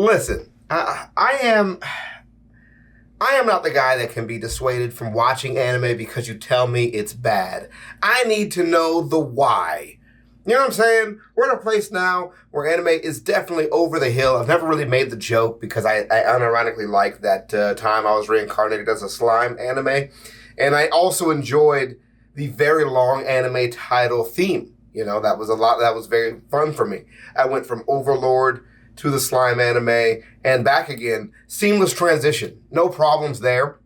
Listen, I am not the guy that can be dissuaded from watching anime because you tell me it's bad. I need to know the why. You know what I'm saying? We're in a place now where anime is definitely over the hill. I've never really made the joke because I unironically liked that time I was reincarnated as a slime anime. And I also enjoyed the very long anime title theme. You know, that was very fun for me. I went from Overlord to the slime anime and back again. Seamless transition. No problems there.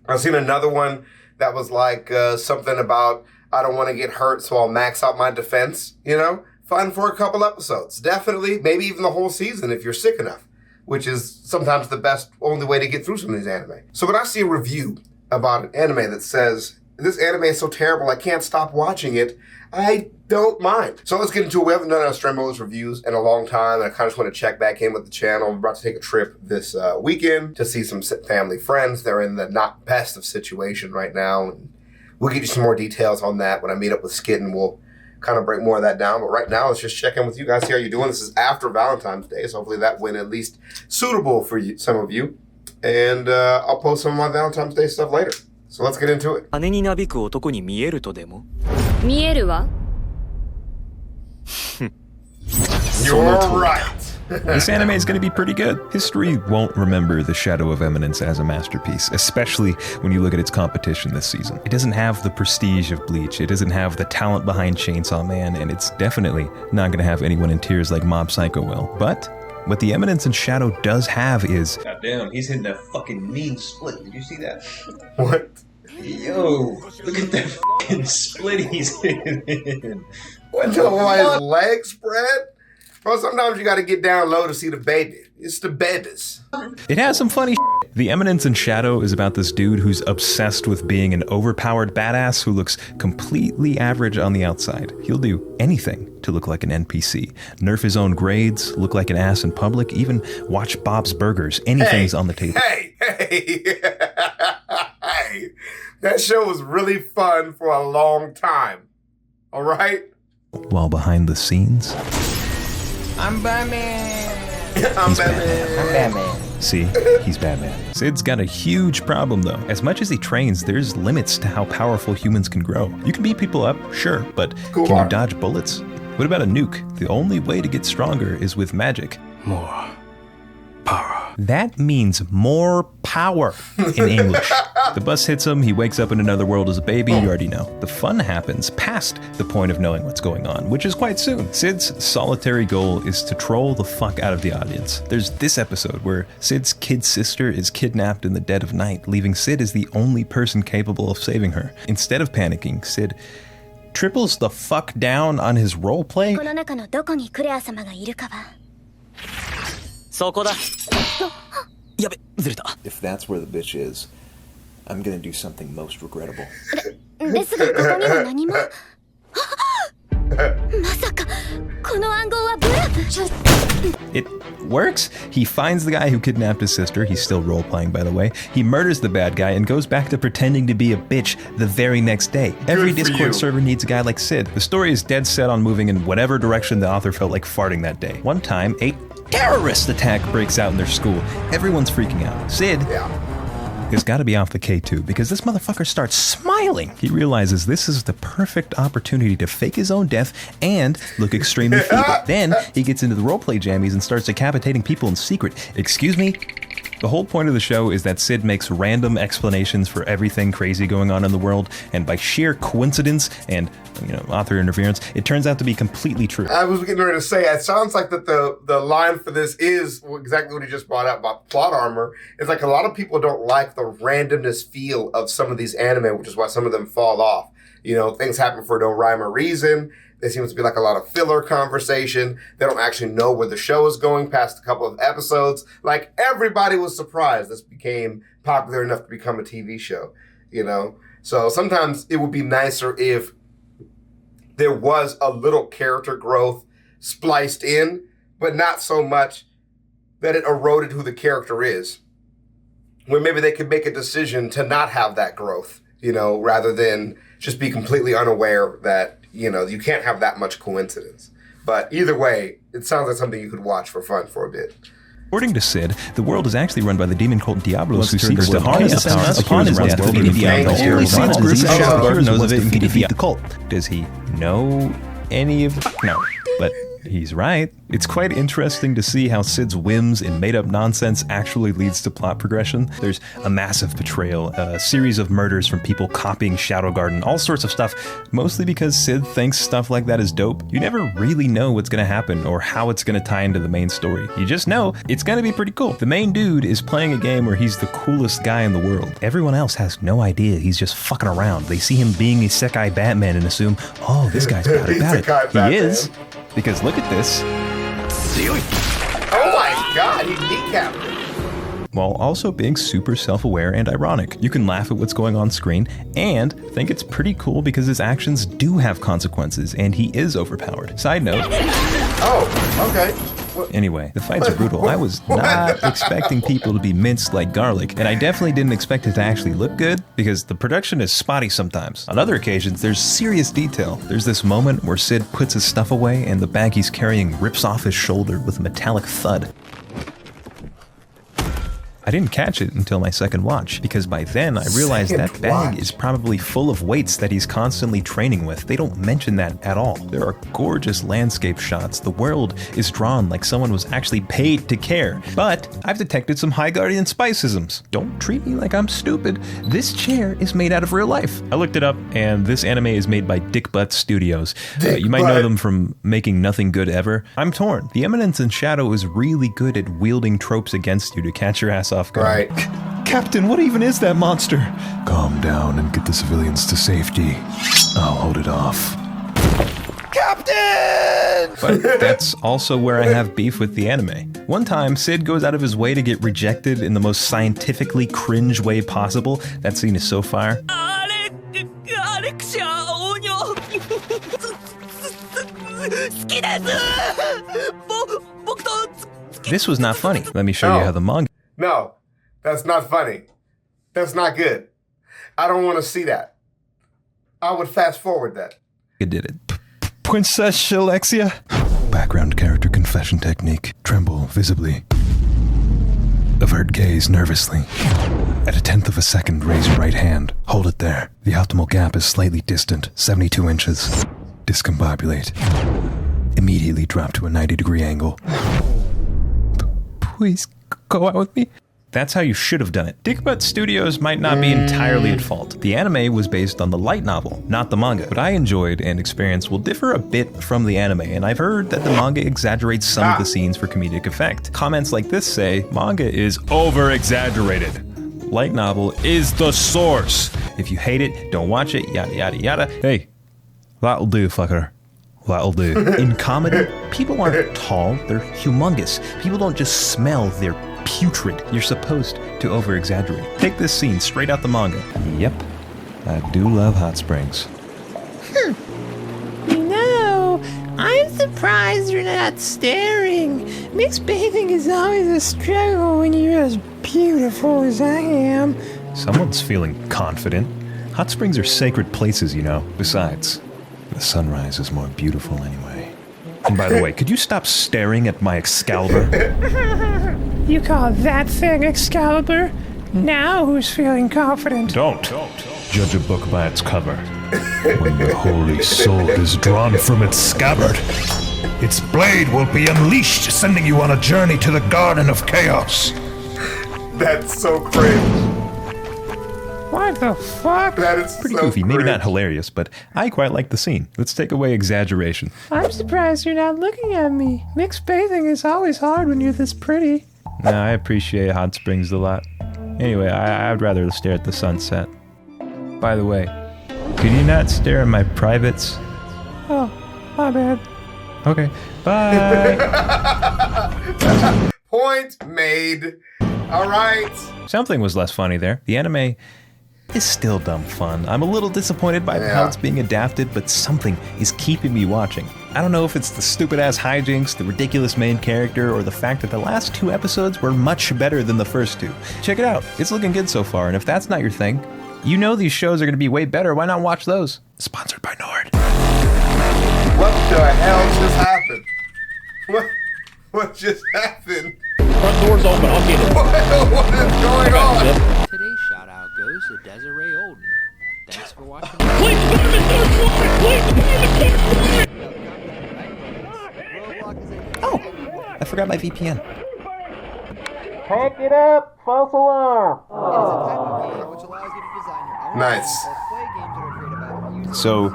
I've seen another one that was like something about I don't want to get hurt, so I'll max out my defense, you know? Fun for a couple episodes. Definitely, maybe even the whole season if you're sick enough, which is sometimes the only way to get through some of these anime. So when I see a review about an anime that says, this anime is so terrible, I can't stop watching it, I don't mind. So let's get into it. We haven't done our Scamboli's reviews in a long time, and I kind of just want to check back in with the channel. We're about to take a trip this weekend to see some family friends. They're in the not best of situation right now, and we'll give you some more details on that when I meet up with Skid, and we'll kind of break more of that down. But right now, let's just check in with you guys, see how you're doing. This is after Valentine's Day, so hopefully that went at least suitable for you, some of you. And I'll post some of my Valentine's Day stuff later. So let's get into it. 羽になびく男に見えるとでも見えるわ You're right. This anime is going to be pretty good. History won't remember The Shadow of Eminence as a masterpiece, especially when you look at its competition this season. It doesn't have the prestige of Bleach, it doesn't have the talent behind Chainsaw Man, and it's definitely not going to have anyone in tears like Mob Psycho will. But what The Eminence and Shadow does have is... God damn, he's hitting that fucking mean split. Did you see that? What? Yo, look at that fucking split he's hitting. What the his legs spread? Bro, sometimes you gotta get down low to see the baby. It's the babies. It has some funny shit. The Eminence in Shadow is about this dude who's obsessed with being an overpowered badass who looks completely average on the outside. He'll do anything to look like an NPC. Nerf his own grades, look like an ass in public, even watch Bob's Burgers. Anything's on the table. Hey! Hey! That show was really fun for a long time. All right? While behind the scenes... I'm Batman! I'm Batman. See, he's Batman. Sid's got a huge problem though. As much as he trains, there's limits to how powerful humans can grow. You can beat people up, sure, but can you dodge bullets? What about a nuke? The only way to get stronger is with magic. more power. That means more power in English. The bus hits him, he wakes up in another world as a baby, you already know. The fun happens past the point of knowing what's going on, which is quite soon. Sid's solitary goal is to troll the fuck out of the audience. There's this episode where Sid's kid sister is kidnapped in the dead of night, leaving Sid as the only person capable of saving her. Instead of panicking, Sid triples the fuck down on his roleplay. この中のどこにクレア様がいるかはそこだやべずれた If that's where the bitch is, I'm gonna do something most regrettable. ですがここには何もまさかこの暗号はブラフ It works. He finds the guy who kidnapped his sister. He's still role-playing, by the way. He murders the bad guy and goes back to pretending to be a bitch the very next day. Every Discord server needs a guy like Sid. The story is dead set on moving in whatever direction the author felt like farting that day. One time, a terrorist attack breaks out in their school. Everyone's freaking out. Sid has got to be off the K2 because this motherfucker starts smiling. He realizes this is the perfect opportunity to fake his own death and look extremely feeble. Then he gets into the roleplay jammies and starts decapitating people in secret. Excuse me? The whole point of the show is that Sid makes random explanations for everything crazy going on in the world, and by sheer coincidence and, author interference, it turns out to be completely true. I was getting ready to say, it sounds like that the line for this is exactly what he just brought up about plot armor. It's like a lot of people don't like the randomness feel of some of these anime, which is why some of them fall off. Things happen for no rhyme or reason. There seems to be like a lot of filler conversation. They don't actually know where the show is going past a couple of episodes. Like, everybody was surprised this became popular enough to become a TV show, So sometimes it would be nicer if there was a little character growth spliced in, but not so much that it eroded who the character is. Where maybe they could make a decision to not have that growth, rather than just be completely unaware that you can't have that much coincidence. But either way, it sounds like something you could watch for fun for a bit. According to Sid, the world is actually run by the demon cult Diablos, who seeks to harness the powers upon his death to defeat Diablos. Only Sid's group Shadow knows of it and can defeat the cult. Does he know any of... No, but he's right. It's quite interesting to see how Sid's whims and made-up nonsense actually leads to plot progression. There's a massive betrayal, a series of murders from people copying Shadow Garden, all sorts of stuff, mostly because Sid thinks stuff like that is dope. You never really know what's gonna happen or how it's gonna tie into the main story. You just know it's gonna be pretty cool. The main dude is playing a game where he's the coolest guy in the world. Everyone else has no idea he's just fucking around. They see him being a Isekai Batman and assume, oh, this guy's bad at it. He is, because look at this. Oh my god, he kneecapped him. While also being super self-aware and ironic. You can laugh at what's going on screen and think it's pretty cool because his actions do have consequences and he is overpowered. Side note. Oh, okay. Anyway, the fights are brutal. I was not expecting people to be minced like garlic, and I definitely didn't expect it to actually look good because the production is spotty sometimes. On other occasions, there's serious detail. There's this moment where Sid puts his stuff away and the bag he's carrying rips off his shoulder with a metallic thud. I didn't catch it until my second watch, because by then I realized that bag is probably full of weights that he's constantly training with. They don't mention that at all. There are gorgeous landscape shots. The world is drawn like someone was actually paid to care. But I've detected some High Guardian spicisms. Don't treat me like I'm stupid. This chair is made out of real life. I looked it up, and this anime is made by Dick Butt Studios. You might know them from making Nothing Good Ever. I'm torn. The Eminence in Shadow is really good at wielding tropes against you to catch your ass off guard. Right. Captain, what even is that monster? Calm down and get the civilians to safety. I'll hold it off. Captain! But that's also where I have beef with the anime. One time, Sid goes out of his way to get rejected in the most scientifically cringe way possible. That scene is so fire. This was not funny. Let me show you how the manga... No, that's not funny. That's not good. I don't want to see that. I would fast forward that. did it. Princess Alexia? Background character confession technique. Tremble visibly. Avert gaze nervously. At 1/10 of a second, raise your right hand. Hold it there. The optimal gap is slightly distant, 72 inches. Discombobulate. Immediately drop to a 90-degree angle. Please go out with me. That's how you should have done it. Dick Butt Studios might not be entirely at fault. The anime was based on the light novel, not the manga. What I enjoyed and experienced will differ a bit from the anime, and I've heard that the manga exaggerates some of the scenes for comedic effect. Comments like this say, manga is over-exaggerated. Light novel is the source. If you hate it, don't watch it, yada yada yada. Hey, that'll do, fucker. That'll do. In comedy, people aren't tall, they're humongous. People don't just smell, they're putrid. You're supposed to over-exaggerate. Take this scene straight out the manga. Yep, I do love hot springs. No, I'm surprised you're not staring. Mixed bathing is always a struggle when you're as beautiful as I am. Someone's feeling confident. Hot springs are sacred places, you know. Besides, the sunrise is more beautiful anyway. And by the way, could you stop staring at my Excalibur? You call that thing Excalibur? Now who's feeling confident? Don't judge a book by its cover. When the holy sword is drawn from its scabbard, its blade will be unleashed, sending you on a journey to the Garden of Chaos. That's so cringe. What the fuck? That is Pretty so goofy, maybe cringe. not hilarious, but I quite like the scene. Let's take away exaggeration. I'm surprised you're not looking at me. Mixed bathing is always hard when you're this pretty. No, I appreciate hot springs a lot. Anyway, I'd rather stare at the sunset. By the way, could you not stare at my privates? Oh, my bad. Okay, bye. Point made. All right. Something was less funny there. The anime is still dumb fun. I'm a little disappointed by how it's being adapted, but something is keeping me watching. I don't know if it's the stupid-ass hijinks, the ridiculous main character, or the fact that the last 2 episodes were much better than the first 2. Check it out. It's looking good so far, and if that's not your thing, you know these shows are going to be way better. Why not watch those? Sponsored by Nord. What the hell just happened? What just happened? front door's open. I'll get it. What is going on? Today's shout out goes to Desiree Olden. Thanks for watching. Oh, I forgot my VPN. Pack it up, false alarm. Nice. So,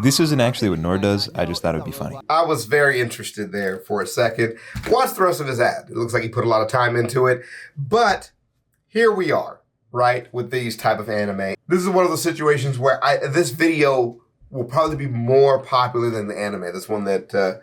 this isn't actually what Nor does. I just thought it would be funny. I was very interested there for a second. Watch the rest of his ad. It looks like he put a lot of time into it. But here we are, right, with these type of anime. This is one of the situations where this video will probably be more popular than the anime. This one that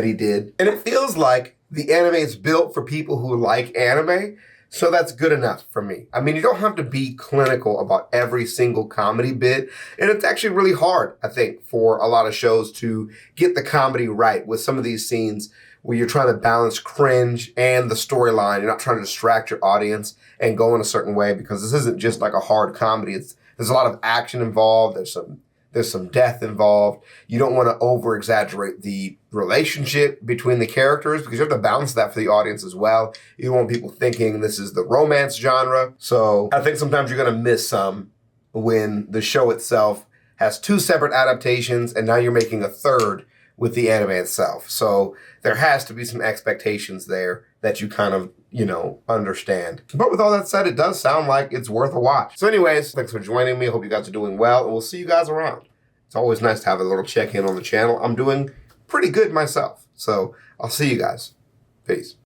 he did. And it feels like the anime is built for people who like anime. So that's good enough for me. I mean, you don't have to be clinical about every single comedy bit. And it's actually really hard, I think, for a lot of shows to get the comedy right with some of these scenes where you're trying to balance cringe and the storyline. You're not trying to distract your audience and go in a certain way, because this isn't just like a hard comedy. There's a lot of action involved. There's some death involved. You don't want to over-exaggerate the relationship between the characters, because you have to balance that for the audience as well. You don't want people thinking this is the romance genre. So I think sometimes you're going to miss some when the show itself has two separate adaptations and now you're making a third with the anime itself. So there has to be some expectations there that you kind of, understand. But with all that said, it does sound like it's worth a watch. So anyways, thanks for joining me. I hope you guys are doing well, and we'll see you guys around. It's always nice to have a little check-in on the channel. I'm doing pretty good myself. So I'll see you guys. Peace.